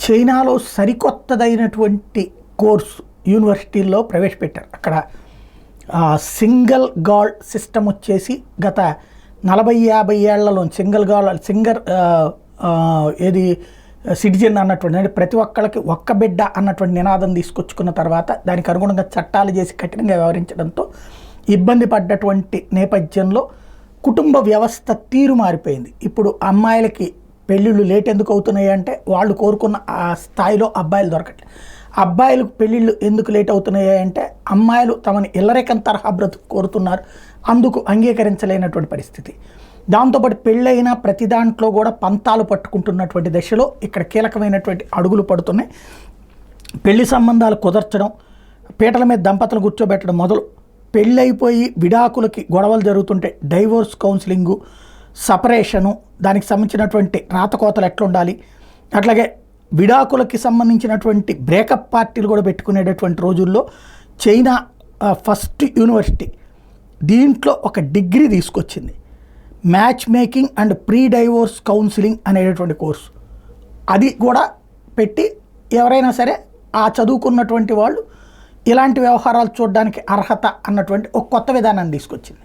చైనాలో సరికొత్తదైనటువంటి కోర్సు యూనివర్సిటీల్లో ప్రవేశపెట్టారు. అక్కడ సింగిల్ గాల్ సిస్టమ్ వచ్చేసి గత 40-50 ఏళ్లలో సింగర్ ఏది సిటిజన్ అన్నటువంటి, అంటే ప్రతి ఒక్కళ్ళకి ఒక్క బిడ్డ అన్నటువంటి నినాదం తీసుకొచ్చుకున్న తర్వాత దానికి అనుగుణంగా చట్టాలు చేసి కఠినంగా వ్యవహరించడంతో ఇబ్బంది పడ్డటువంటి నేపథ్యంలో కుటుంబ వ్యవస్థ తీరు మారిపోయింది. ఇప్పుడు అమ్మాయిలకి పెళ్ళిళ్ళు లేట్ ఎందుకు అవుతున్నాయి అంటే వాళ్ళు కోరుకున్న ఆ స్థాయిలో అబ్బాయిలు దొరకట్లేదు. అబ్బాయిలకు పెళ్ళిళ్ళు ఎందుకు లేట్ అవుతున్నాయి అంటే అమ్మాయిలు తమని ఇల్లరికం తరహా బ్రతుకు కోరుతున్నారు, అందుకు అంగీకరించలేనటువంటి పరిస్థితి. దాంతోపాటు పెళ్ళైన ప్రతి దాంట్లో కూడా పంతాలు పట్టుకుంటున్నటువంటి దశలో ఇక్కడ కీలకమైనటువంటి అడుగులు పడుతున్నాయి. పెళ్లి సంబంధాలు కుదర్చడం, పీటల మీద దంపతులు కూర్చోబెట్టడం మొదలు, పెళ్ళైపోయి విడాకులకి గొడవలు జరుగుతుంటే డైవోర్స్ కౌన్సిలింగు, సపరేషను, దానికి సంబంధించినటువంటి రాతకోతలు ఎట్లుండాలి, అట్లాగే విడాకులకి సంబంధించినటువంటి బ్రేకప్ పార్టీలు కూడా పెట్టుకునేటటువంటి రోజుల్లో చైనా ఫస్ట్ యూనివర్సిటీ దీంట్లో ఒక డిగ్రీ తీసుకొచ్చింది, match making and pre divorce counselling అనేటటువంటి కోర్సు. అది కూడా పెట్టి ఎవరైనా సరే ఆ చదువుకున్నటువంటి వాళ్ళు ఇలాంటి వ్యవహారాలు చూడడానికి అర్హత అన్నటువంటి ఒక కొత్త విధానాన్ని తీసుకొచ్చింది.